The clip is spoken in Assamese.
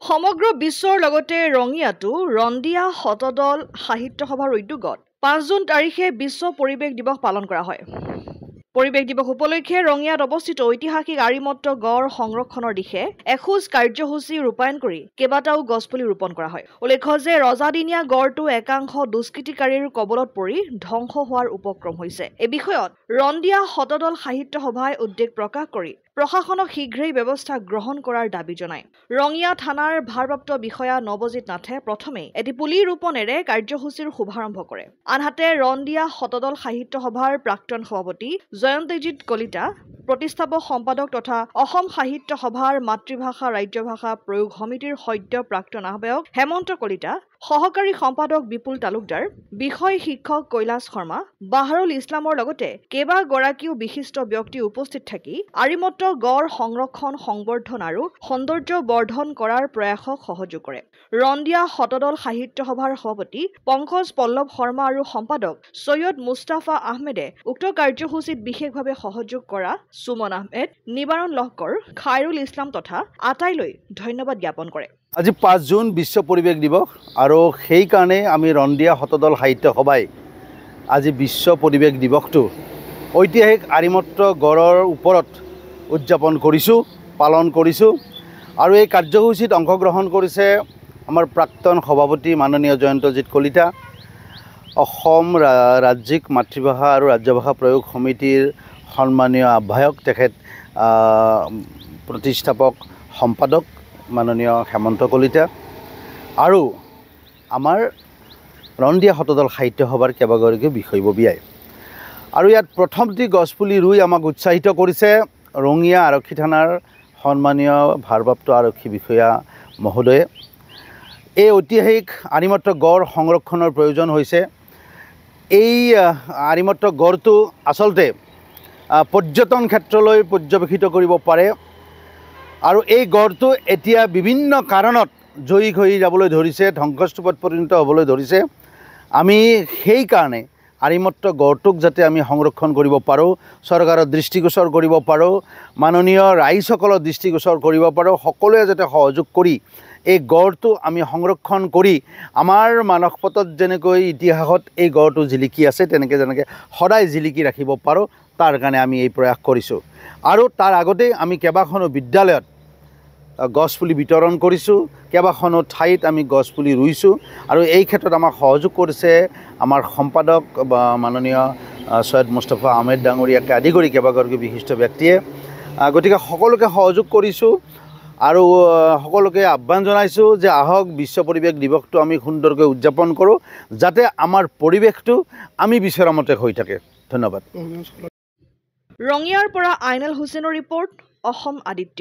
সমগ্ৰ বিশ্বৰ লগতে ৰঙিয়াতো ৰন্দিয়া শতদল সাহিত্য সভাৰ উদ্যোগত 5 জুন তাৰিখে বিশ্ব পৰিৱেশ দিৱস পালন কৰা হয়। পৰিৱেশ দিৱস উপলক্ষে ৰঙিয়াত অৱস্থিত ঐতিহাসিক আৰিমত্ত গড় সংৰক্ষণৰ দিশে এখোজ কাৰ্যসূচী ৰূপায়ণ কৰি কেইবাটাও গছপুলি ৰোপণ কৰা হয়। উল্লেখ্য যে ৰজাদিনীয়া গড়টো একাংশ দুষ্কৃতিকাৰীৰ কবলত পৰি ধ্বংস হোৱাৰ উপক্ৰম হৈছে। এই বিষয়ত ৰন্দিয়া শতদল সাহিত্য সভাই উদ্বেগ প্ৰকাশ কৰি প্ৰশাসনক শীঘ্ৰেই ব্যৱস্থা গ্ৰহণ কৰাৰ দাবী জনায়। ৰঙিয়া থানাৰ ভাৰপ্ৰাপ্ত বিষয়া নৱজিৎ নাথে প্ৰথমে এটি পুলি ৰোপণেৰে কাৰ্যসূচীৰ শুভাৰম্ভ কৰে। আনহাতে ৰন্দিয়া শতদল সাহিত্য সভাৰ প্ৰাক্তন সভাপতি জয়ন্তজিৎ কলিতা, প্ৰতিষ্ঠাপক সম্পাদক তথা অসম সাহিত্য সভাৰ মাতৃভাষা ৰাজ্যভাষা প্ৰয়োগ সমিতিৰ সদ্য প্ৰাক্তন আহ্বায়ক হেমন্ত কলিতা, সহকাৰী সম্পাদক বিপুল তালুকদাৰ, বিষয় শিক্ষক কৈলাশ শৰ্মা, বাহাৰুল ইছলামৰ লগতে কেইবাগৰাকীও বিশিষ্ট ব্যক্তি উপস্থিত থাকি আৰিমত্ত গড় সংৰক্ষণ, সংবৰ্ধন আৰু সৌন্দৰ্য বৰ্ধন কৰাৰ প্ৰয়াসক সহযোগ কৰে। ৰন্দিয়া শতদল সাহিত্য সভাৰ সভাপতি পংকজ পল্লৱ শৰ্মা আৰু সম্পাদক সৈয়দ মুস্তাফা আহমেদে উক্ত কাৰ্যসূচীত বিশেষভাৱে সহযোগ কৰা সুমন আহমেদ, নিবাৰণ লহকৰ, খায়ৰুল ইছলাম তথা আটাইলৈ ধন্যবাদ জ্ঞাপন কৰে। আজি 5 জুন বিশ্ব পৰিৱেশ দিৱস আৰু সেইকাৰণে আমি ৰন্দিয়া শতদল সাহিত্য সভাই আজি বিশ্ব পৰিৱেশ দিৱসটো ঐতিহাসিক আৰিমত্ত গড়ৰ ওপৰত উদযাপন কৰিছোঁ, পালন কৰিছোঁ। আৰু এই কাৰ্যসূচীত অংশগ্ৰহণ কৰিছে আমাৰ প্ৰাক্তন সভাপতি মাননীয় জয়ন্তজিৎ কলিতা, অসম ৰাজ্যিক মাতৃভাষা আৰু ৰাজ্যভাষা প্ৰয়োগ সমিতিৰ সন্মানীয় আহ্বায়ক, তেখেত প্ৰতিষ্ঠাপক সম্পাদক মাননীয় হেমন্ত কলিতা আৰু আমাৰ ৰন্দিয়া শতদল সাহিত্য সভাৰ কেইবাগৰাকীও বিষয়ববীয়াই। আৰু ইয়াত প্ৰথমটি গছপুলি ৰুই আমাক উৎসাহিত কৰিছে ৰঙিয়া আৰক্ষী থানাৰ সন্মানীয় ভাৰপ্ৰাপ্ত আৰক্ষী বিষয়া মহোদয়ে। এই ঐতিহাসিক আৰিমত্ত গড় সংৰক্ষণৰ প্ৰয়োজন হৈছে। এই আৰিমত্ত গড়টো আচলতে পৰ্যটন ক্ষেত্ৰলৈ পৰ্যবেক্ষিত কৰিব পাৰে আৰু এই গড়টো এতিয়া বিভিন্ন কাৰণত জয়ী হৈ যাবলৈ ধৰিছে, ধ্বংসস্তূপত পৰিণত হ'বলৈ ধৰিছে। আমি সেইকাৰণে আৰিমত্ত গড়টোক যাতে আমি সংৰক্ষণ কৰিব পাৰোঁ, চৰকাৰৰ দৃষ্টিগোচৰ কৰিব পাৰোঁ, মাননীয় ৰাইজসকলৰ দৃষ্টিগোচৰ কৰিব পাৰোঁ, সকলোৱে যাতে সহযোগ কৰি এই গড়টো আমি সংৰক্ষণ কৰি আমাৰ মানস পটত যেনেকৈ ইতিহাসত এই গড়টো জিলিকি আছে তেনেকৈ সদায় জিলিকি ৰাখিব পাৰোঁ, তাৰ কাৰণে আমি এই প্ৰয়াস কৰিছোঁ। আৰু তাৰ আগতেই আমি কেইবাখনো বিদ্যালয়ত গছপুলি বিতৰণ কৰিছোঁ, কেইবাখনো ঠাইত আমি গছপুলি ৰুইছোঁ আৰু এই ক্ষেত্ৰত আমাক সহযোগ কৰিছে আমাৰ সম্পাদক মাননীয় সৈয়দ মুস্তাফা আহমেদ ডাঙৰীয়াকে আদি কৰি কেইবাগৰাকী বিশিষ্ট ব্যক্তিয়ে। গতিকে সকলোকে সহযোগ কৰিছোঁ আৰু সকলোকে আহ্বান জনাইছোঁ যে আহক বিশ্ব পৰিৱেশ দিৱসটো আমি সুন্দৰকৈ উদযাপন কৰোঁ, যাতে আমাৰ পৰিৱেশটো আমি বিচৰা মতে হৈ থাকে। ধন্যবাদ। ৰঙিয়াৰ পৰা আইনেল হুছেইনৰ ৰিপৰ্ট, অসম আদিত্য।